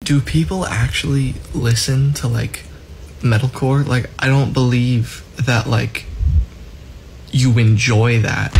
do people actually listen to like metalcore? Like, I don't believe that like you enjoy that.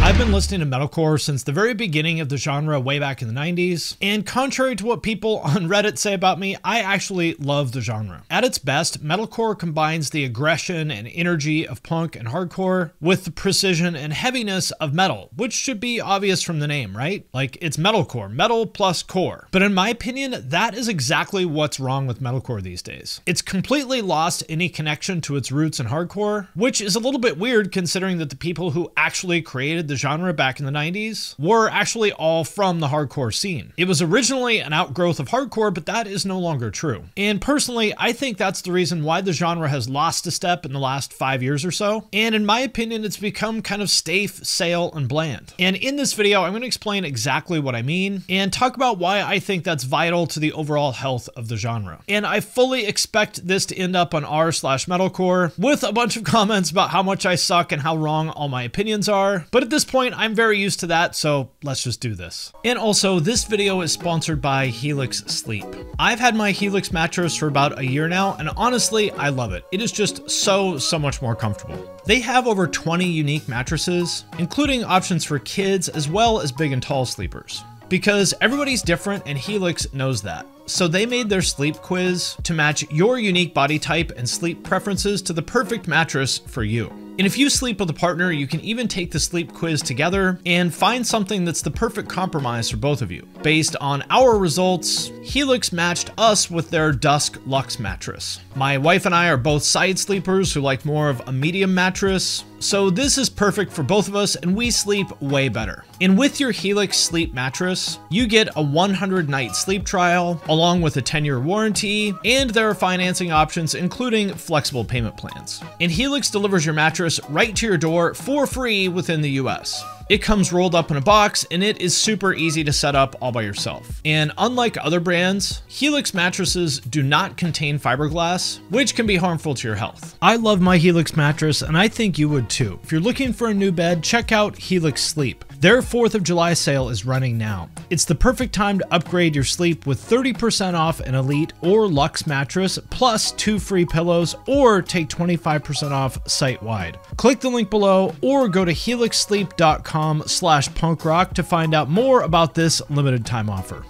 I've been listening to metalcore since the very beginning of the genre way back in the 90s, and contrary to what people on Reddit say about me, I actually love the genre. At its best, metalcore combines the aggression and energy of punk and hardcore with the precision and heaviness of metal, which should be obvious from the name, right? Like, it's metalcore, metal plus core. But in my opinion, that is exactly what's wrong with metalcore these days. It's completely lost any connection to its roots in hardcore, which is a little bit weird considering that the people who actually created the genre back in the 90s were actually all from the hardcore scene. It was originally an outgrowth of hardcore, but that is no longer true. And personally, I think that's the reason why the genre has lost a step in the last 5 years or so. And in my opinion, it's become kind of safe, stale, and bland. And in this video, I'm going to explain exactly what I mean and talk about why I think that's vital to the overall health of the genre. And I fully expect this to end up on r/metalcore with a bunch of comments about how much I suck and how wrong all my opinions are. But at this point, I'm very used to that, so let's just do this. And also, this video is sponsored by Helix Sleep. I've had my Helix mattress for about a year now, and honestly, I love it. It is just so much more comfortable. They have over 20 unique mattresses, including options for kids as well as big and tall sleepers. Because everybody's different and Helix knows that. So they made their sleep quiz to match your unique body type and sleep preferences to the perfect mattress for you. And if you sleep with a partner, you can even take the sleep quiz together and find something that's the perfect compromise for both of you. Based on our results, Helix matched us with their Dusk Luxe mattress. My wife and I are both side sleepers who like more of a medium mattress, so this is perfect for both of us and we sleep way better. And with your Helix sleep mattress, you get a 100-night sleep trial, along with a 10-year warranty, and there are financing options including flexible payment plans. And Helix delivers your mattress right to your door for free within the US. It comes rolled up in a box and it is super easy to set up all by yourself. And unlike other brands, Helix mattresses do not contain fiberglass, which can be harmful to your health. I love my Helix mattress and I think you would too. If you're looking for a new bed, check out Helix Sleep. Their 4th of July sale is running now. It's the perfect time to upgrade your sleep with 30% off an Elite or Luxe mattress, plus 2 free pillows, or take 25% off site-wide. Click the link below or go to helixsleep.com/punkrock to find out more about this limited time offer.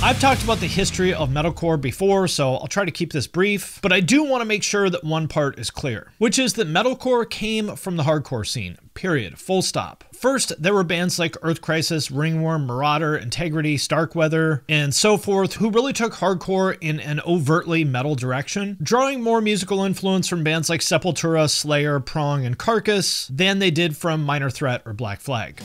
I've talked about the history of metalcore before, so I'll try to keep this brief, but I do want to make sure that one part is clear, which is that metalcore came from the hardcore scene, period, full stop. First, there were bands like Earth Crisis, Ringworm, Marauder, Integrity, Starkweather, and so forth, who really took hardcore in an overtly metal direction, drawing more musical influence from bands like Sepultura, Slayer, Prong, and Carcass than they did from Minor Threat or Black Flag.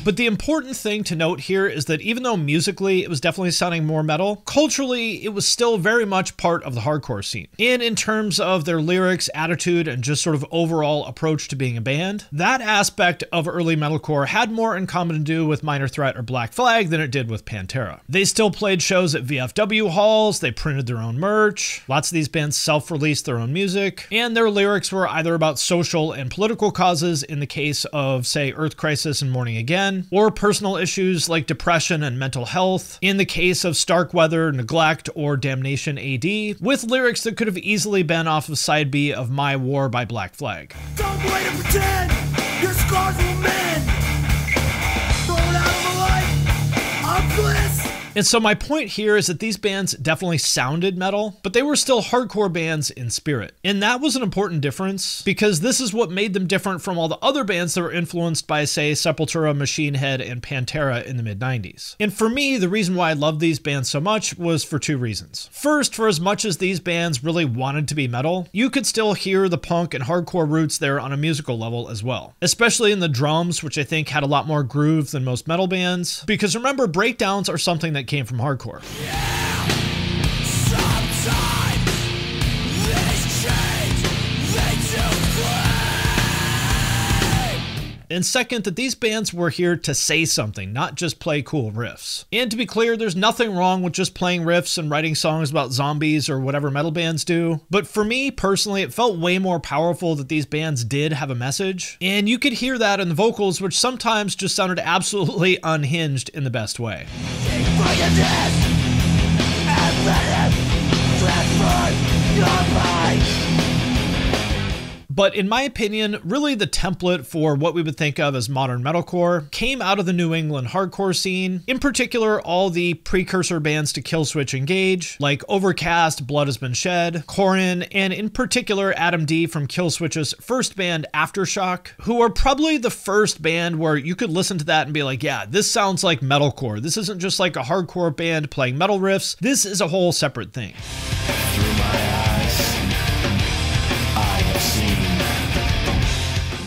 But the important thing to note here is that even though musically it was definitely sounding more metal, culturally it was still very much part of the hardcore scene. And in terms of their lyrics, attitude, and just sort of overall approach to being a band, that aspect of early metalcore had more in common to do with Minor Threat or Black Flag than it did with Pantera. They still played shows at VFW halls, they printed their own merch, lots of these bands self-released their own music, and their lyrics were either about social and political causes in the case of, say, Earth Crisis and Morning Again, or personal issues like depression and mental health in the case of Starkweather, Neglect, or Damnation AD, with lyrics that could have easily been off of side B of My War by Black Flag. Don't wait and pretend your scars will mend. Thrown out of the light of bliss. And so my point here is that these bands definitely sounded metal, but they were still hardcore bands in spirit. And that was an important difference because this is what made them different from all the other bands that were influenced by, say, Sepultura, Machine Head, and Pantera in the mid-90s. And for me, the reason why I love these bands so much was for 2 reasons. First, for as much as these bands really wanted to be metal, you could still hear the punk and hardcore roots there on a musical level as well. Especially in the drums, which I think had a lot more groove than most metal bands. Because remember, breakdowns are something that came from hardcore. Yeah, sometimes these chains lead to claim. And second, that these bands were here to say something, not just play cool riffs. And to be clear, there's nothing wrong with just playing riffs and writing songs about zombies or whatever metal bands do. But for me personally, it felt way more powerful that these bands did have a message. And you could hear that in the vocals, which sometimes just sounded absolutely unhinged in the best way. But in my opinion, really the template for what we would think of as modern metalcore came out of the New England hardcore scene, in particular all the precursor bands to Killswitch Engage, like Overcast, Blood Has Been Shed, Corin, and in particular Adam D from Killswitch's first band Aftershock, who are probably the first band where you could listen to that and be like, yeah, this sounds like metalcore. This isn't just like a hardcore band playing metal riffs. This is a whole separate thing. Through my eyes, I have seen.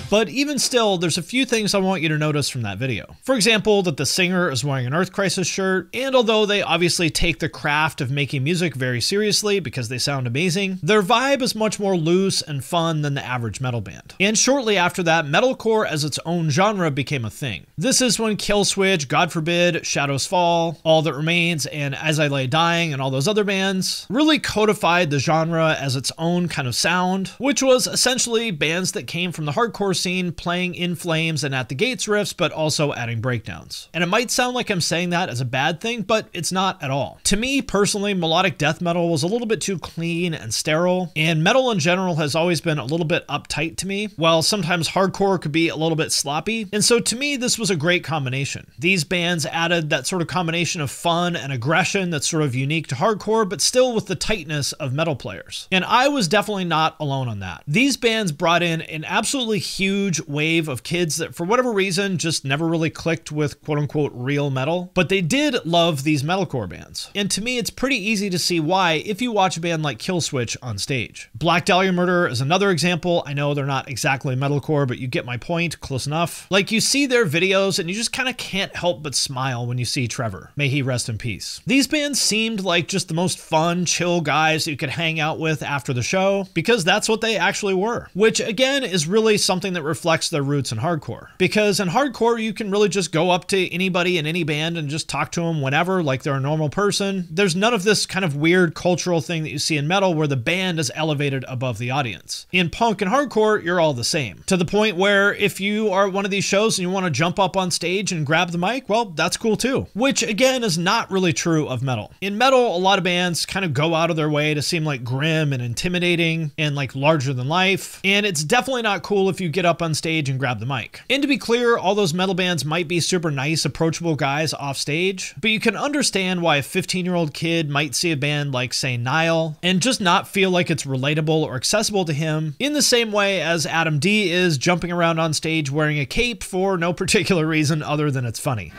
But even still, there's a few things I want you to notice from that video. For example, that the singer is wearing an Earth Crisis shirt, and although they obviously take the craft of making music very seriously because they sound amazing, their vibe is much more loose and fun than the average metal band. And shortly after that, metalcore as its own genre became a thing. This is when Killswitch, God Forbid, Shadows Fall, All That Remains, and As I Lay Dying, and all those other bands really codified the genre as its own kind of sound, which was essentially bands that came from the hardcore scene playing In Flames and At the Gates riffs, but also adding breakdowns. And it might sound like I'm saying that as a bad thing, but it's not at all. To me personally, melodic death metal was a little bit too clean and sterile, and metal in general has always been a little bit uptight to me, while sometimes hardcore could be a little bit sloppy. And so to me, this was a great combination. These bands added that sort of combination of fun and aggression that's sort of unique to hardcore, but still with the tightness of metal players. And I was definitely not alone on that. These bands brought in an absolutely huge wave of kids that for whatever reason just never really clicked with quote unquote real metal, but they did love these metalcore bands. And to me, it's pretty easy to see why if you watch a band like Killswitch on stage. Black Dahlia Murder is another example. I know they're not exactly metalcore, but you get my point, close enough. Like you see their videos and you just kind of can't help but smile when you see Trevor. May he rest in peace. These bands seemed like just the most fun, chill guys that you could hang out with after the show, because that's what they actually were. Which again is really something that reflects their roots in hardcore. Because in hardcore, you can really just go up to anybody in any band and just talk to them whenever, like they're a normal person. There's none of this kind of weird cultural thing that you see in metal where the band is elevated above the audience. In punk and hardcore, you're all the same. To the point where if you are at one of these shows and you want to jump up on stage and grab the mic, well, that's cool too. Which again is not really true of metal. In metal, a lot of bands kind of go out of their way to seem like grim and intimidating and like larger than life. And it's definitely not cool if you get up on stage and grab the mic. And to be clear, all those metal bands might be super nice, approachable guys off stage, but you can understand why a 15-year-old kid might see a band like, say, Nile and just not feel like it's relatable or accessible to him, in the same way as Adam D is jumping around on stage wearing a cape for no particular reason other than it's funny.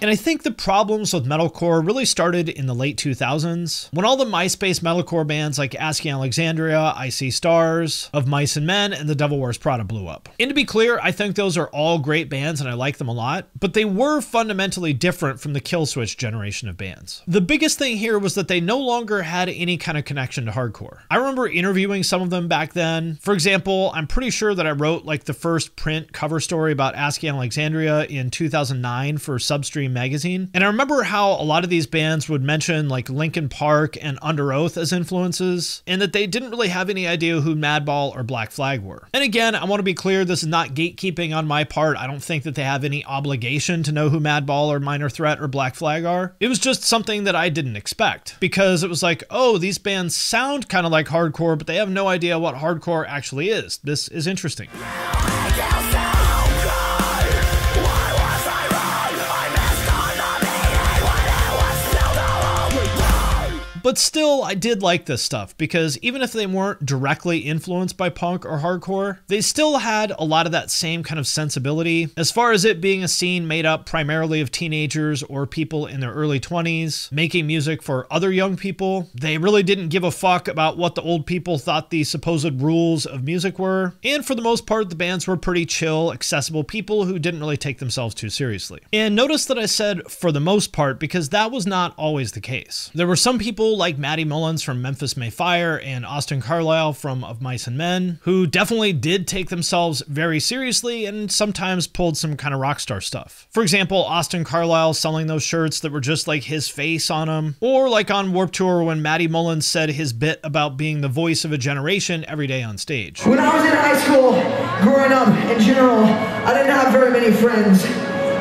And I think the problems with metalcore really started in the late 2000s, when all the MySpace metalcore bands like Asking Alexandria, I See Stars, Of Mice and Men, and The Devil Wears Prada blew up. And to be clear, I think those are all great bands and I like them a lot, but they were fundamentally different from the Killswitch generation of bands. The biggest thing here was that they no longer had any kind of connection to hardcore. I remember interviewing some of them back then. For example, I'm pretty sure that I wrote like the first print cover story about Asking Alexandria in 2009 for Substream magazine. And I remember how a lot of these bands would mention like Linkin Park and Under Oath as influences, and that they didn't really have any idea who Madball or Black Flag were. And again, I want to be clear, this is not gatekeeping on my part. I don't think that they have any obligation to know who Madball or Minor Threat or Black Flag are. It was just something that I didn't expect, because it was like, oh, these bands sound kind of like hardcore, but they have no idea what hardcore actually is. This is interesting. But still, I did like this stuff, because even if they weren't directly influenced by punk or hardcore, they still had a lot of that same kind of sensibility, as far as it being a scene made up primarily of teenagers or people in their early 20s, making music for other young people. They really didn't give a fuck about what the old people thought the supposed rules of music were, and for the most part, the bands were pretty chill, accessible people who didn't really take themselves too seriously. And notice that I said for the most part, because that was not always the case. There were some people people like Matty Mullins from Memphis May Fire and Austin Carlisle from Of Mice and Men, who definitely did take themselves very seriously and sometimes pulled some kind of rock star stuff. For example, Austin Carlisle selling those shirts that were just like his face on them, or like on Warped Tour when Matty Mullins said his bit about being the voice of a generation every day on stage. When I was in high school, growing up in general, I didn't have very many friends.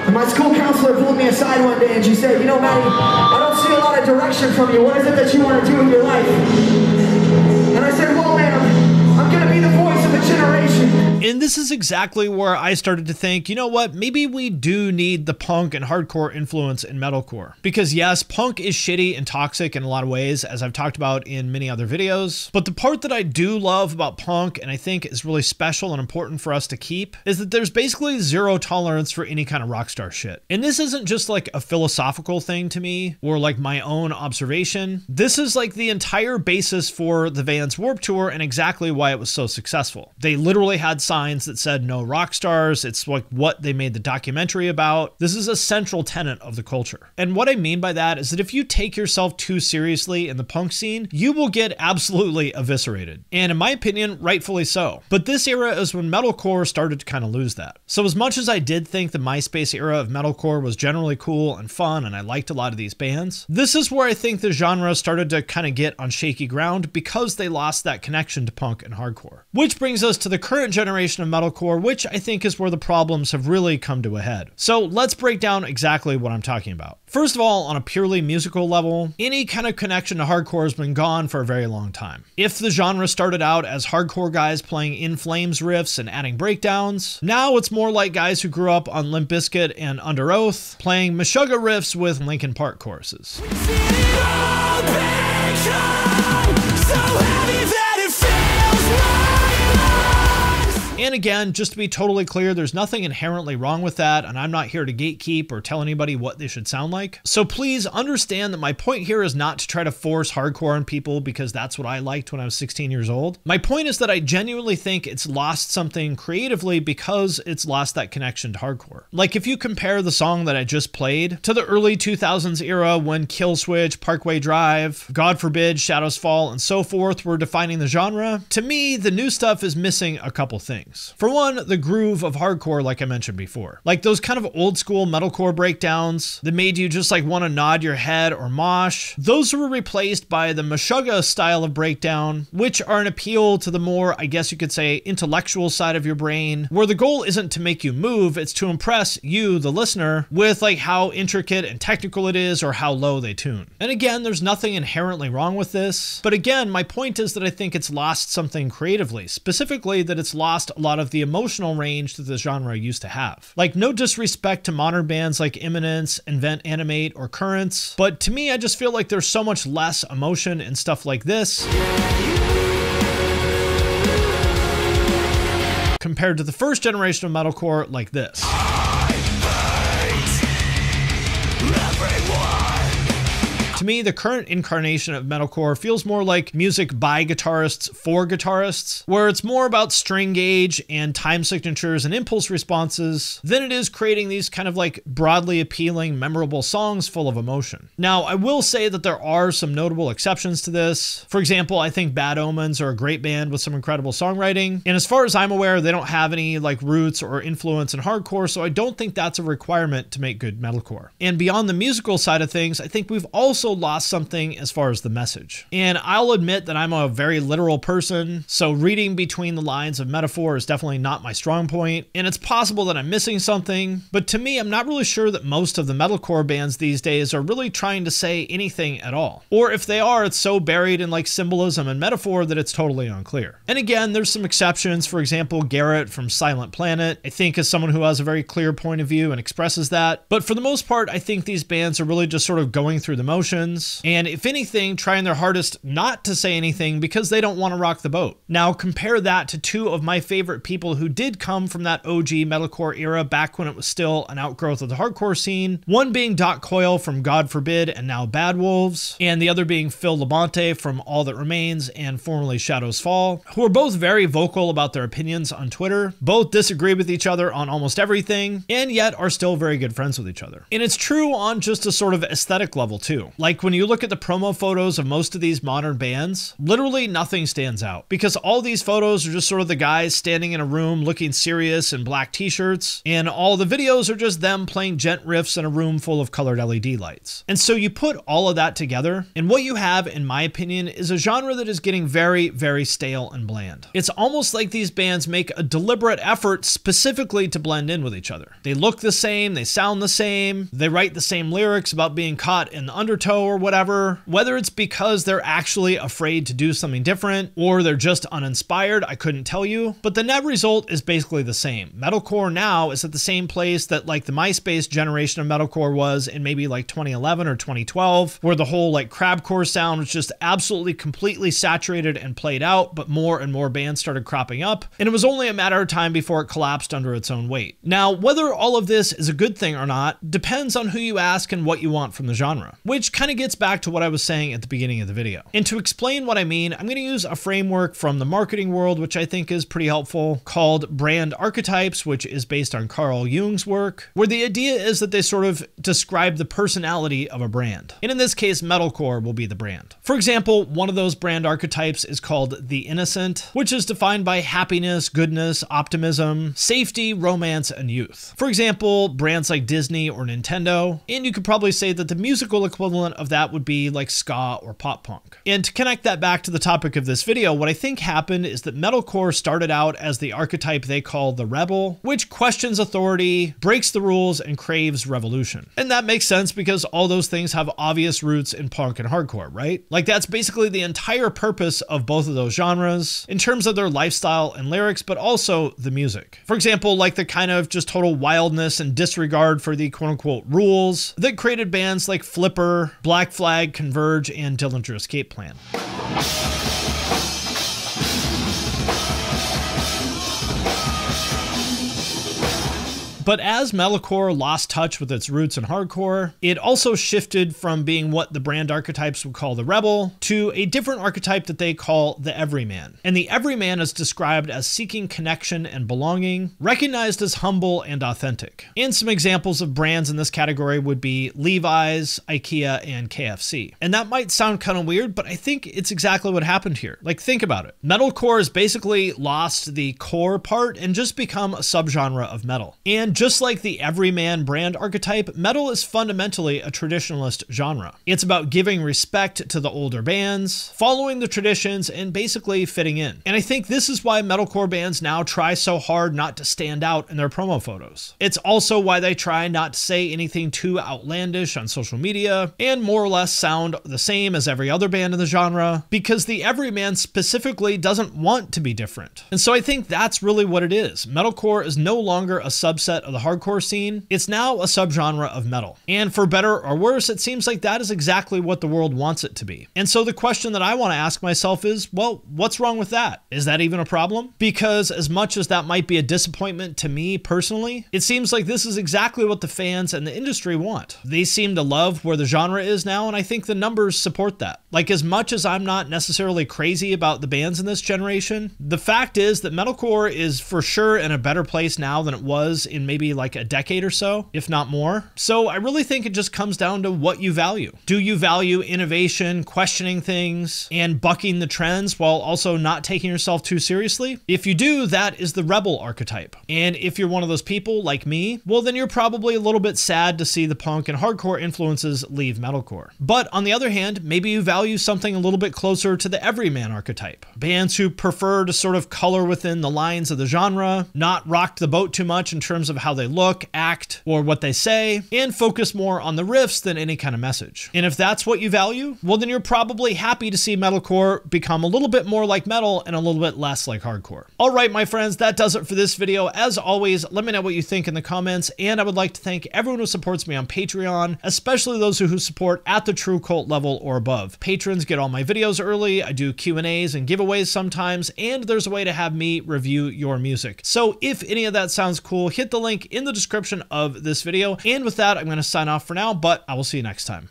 And my school counselor pulled me aside one day and she said, you know, Matty, I don't see a lot of direction from you. What is it that you want to do with your life? And I said, well, ma'am, I'm going to be the voice of a generation. And this is exactly where I started to think, you know what, maybe we do need the punk and hardcore influence in metalcore. Because yes, punk is shitty and toxic in a lot of ways, as I've talked about in many other videos. But the part that I do love about punk, and I think is really special and important for us to keep, is that there's basically zero tolerance for any kind of rockstar shit. And this isn't just like a philosophical thing to me, or like my own observation. This is like the entire basis for the Vans Warped Tour and exactly why it was so successful. They literally had signs that said no rock stars. It's like what they made the documentary about. This is a central tenet of the culture. And what I mean by that is that if you take yourself too seriously in the punk scene, you will get absolutely eviscerated. And in my opinion, rightfully so. But this era is when metalcore started to kind of lose that. So as much as I did think the MySpace era of metalcore was generally cool and fun, and I liked a lot of these bands, this is where I think the genre started to kind of get on shaky ground because they lost that connection to punk and hardcore. Which brings us to the current generation of metalcore, which I think is where the problems have really come to a head. So let's break down exactly what I'm talking about. First of all, on a purely musical level, any kind of connection to hardcore has been gone for a very long time. If the genre started out as hardcore guys playing In Flames riffs and adding breakdowns, now it's more like guys who grew up on Limp Bizkit and Under Oath playing Meshuggah riffs with Linkin Park choruses. And again, just to be totally clear, there's nothing inherently wrong with that, and I'm not here to gatekeep or tell anybody what they should sound like. So please understand that my point here is not to try to force hardcore on people because that's what I liked when I was 16 years old. My point is that I genuinely think it's lost something creatively because it's lost that connection to hardcore. Like if you compare the song that I just played to the early 2000s era when Killswitch, Parkway Drive, God Forbid, Shadows Fall, and so forth were defining the genre, to me, the new stuff is missing a couple things. For one, the groove of hardcore, like I mentioned before. Like those kind of old school metalcore breakdowns that made you just like want to nod your head or mosh, those were replaced by the Meshuggah style of breakdown, which are an appeal to the more, I guess you could say, intellectual side of your brain, where the goal isn't to make you move, it's to impress you, the listener, with like how intricate and technical it is or how low they tune. And again, there's nothing inherently wrong with this, but again, my point is that I think it's lost something creatively, specifically that it's lost a lot of the emotional range that the genre used to have. Like no disrespect to modern bands like Imminence, Invent Animate, or Currents, but to me I just feel like there's so much less emotion in stuff like this compared to the first generation of metalcore like this. To me, the current incarnation of metalcore feels more like music by guitarists for guitarists, where it's more about string gauge and time signatures and impulse responses than it is creating these kind of like broadly appealing, memorable songs full of emotion. Now, I will say that there are some notable exceptions to this. For example, I think Bad Omens are a great band with some incredible songwriting, and as far as I'm aware, they don't have any like roots or influence in hardcore, so I don't think that's a requirement to make good metalcore. And beyond the musical side of things, I think we've also lost something as far as the message. And I'll admit that I'm a very literal person, so reading between the lines of metaphor is definitely not my strong point, and it's possible that I'm missing something, but to me, I'm not really sure that most of the metalcore bands these days are really trying to say anything at all. Or if they are, it's so buried in like symbolism and metaphor that it's totally unclear. And again, there's some exceptions. For example, Garrett from Silent Planet, I think is someone who has a very clear point of view and expresses that. But for the most part, I think these bands are really just sort of going through the motions, and if anything, trying their hardest not to say anything because they don't want to rock the boat. Now compare that to two of my favorite people who did come from that OG metalcore era back when it was still an outgrowth of the hardcore scene, one being Doc Coyle from God Forbid and now Bad Wolves, and the other being Phil Labonte from All That Remains and formerly Shadows Fall, who are both very vocal about their opinions on Twitter, both disagree with each other on almost everything, and yet are still very good friends with each other. And it's true on just a sort of aesthetic level too. Like when you look at the promo photos of most of these modern bands, literally nothing stands out because all these photos are just sort of the guys standing in a room looking serious in black t-shirts, and all the videos are just them playing gent riffs in a room full of colored LED lights. And so you put all of that together, and what you have, in my opinion, is a genre that is getting very, very stale and bland. It's almost like these bands make a deliberate effort specifically to blend in with each other. They look the same, they sound the same, they write the same lyrics about being caught in the undertow or whatever. Whether it's because they're actually afraid to do something different or they're just uninspired, I couldn't tell you, but the net result is basically the same. Metalcore now is at the same place that like the MySpace generation of metalcore was in maybe like 2011 or 2012, where the whole like crabcore sound was just absolutely completely saturated and played out, but more and more bands started cropping up, and it was only a matter of time before it collapsed under its own weight. Now, whether all of this is a good thing or not depends on who you ask and what you want from the genre, which kind of gets back to what I was saying at the beginning of the video. And to explain what I mean, I'm going to use a framework from the marketing world, which I think is pretty helpful, called brand archetypes, which is based on Carl Jung's work, where the idea is that they sort of describe the personality of a brand. And in this case, metalcore will be the brand. For example, one of those brand archetypes is called the innocent, which is defined by happiness, goodness, optimism, safety, romance, and youth. For example, brands like Disney or Nintendo, and you could probably say that the musical equivalent of that would be like ska or pop punk. And to connect that back to the topic of this video, what I think happened is that metalcore started out as the archetype they call the rebel, which questions authority, breaks the rules, and craves revolution. And that makes sense because all those things have obvious roots in punk and hardcore, right? Like that's basically the entire purpose of both of those genres in terms of their lifestyle and lyrics, but also the music. For example, like the kind of just total wildness and disregard for the quote unquote rules that created bands like Flipper, Black Flag, Converge, and Dillinger Escape Plan. But as metalcore lost touch with its roots in hardcore, it also shifted from being what the brand archetypes would call the rebel to a different archetype that they call the everyman. And the everyman is described as seeking connection and belonging, recognized as humble and authentic. And some examples of brands in this category would be Levi's, IKEA, and KFC. And that might sound kind of weird, but I think it's exactly what happened here. Like, think about it. Metalcore has basically lost the core part and just become a subgenre of metal. And just like the everyman brand archetype, metal is fundamentally a traditionalist genre. It's about giving respect to the older bands, following the traditions, and basically fitting in. And I think this is why metalcore bands now try so hard not to stand out in their promo photos. It's also why they try not to say anything too outlandish on social media and more or less sound the same as every other band in the genre, because the everyman specifically doesn't want to be different. And so I think that's really what it is. Metalcore is no longer a subset of the hardcore scene. It's now a subgenre of metal. And for better or worse, it seems like that is exactly what the world wants it to be. And so the question that I want to ask myself is, well, what's wrong with that? Is that even a problem? Because as much as that might be a disappointment to me personally, it seems like this is exactly what the fans and the industry want. They seem to love where the genre is now, and I think the numbers support that. Like, as much as I'm not necessarily crazy about the bands in this generation, the fact is that metalcore is for sure in a better place now than it was in maybe like a decade or so, if not more. So I really think it just comes down to what you value. Do you value innovation, questioning things, and bucking the trends while also not taking yourself too seriously? If you do, that is the rebel archetype. And if you're one of those people like me, well, then you're probably a little bit sad to see the punk and hardcore influences leave metalcore. But on the other hand, maybe you value something a little bit closer to the everyman archetype. Bands who prefer to sort of color within the lines of the genre, not rock the boat too much in terms of how they look, act, or what they say, and focus more on the riffs than any kind of message. And if that's what you value, well, then you're probably happy to see metalcore become a little bit more like metal and a little bit less like hardcore. All right, my friends, that does it for this video. As always, let me know what you think in the comments, and I would like to thank everyone who supports me on Patreon, especially those who support at the True Cult level or above. Patrons get all my videos early, I do Q&As and giveaways sometimes, and there's a way to have me review your music. So if any of that sounds cool, hit the link in the description of this video. And with that, I'm going to sign off for now, but I will see you next time.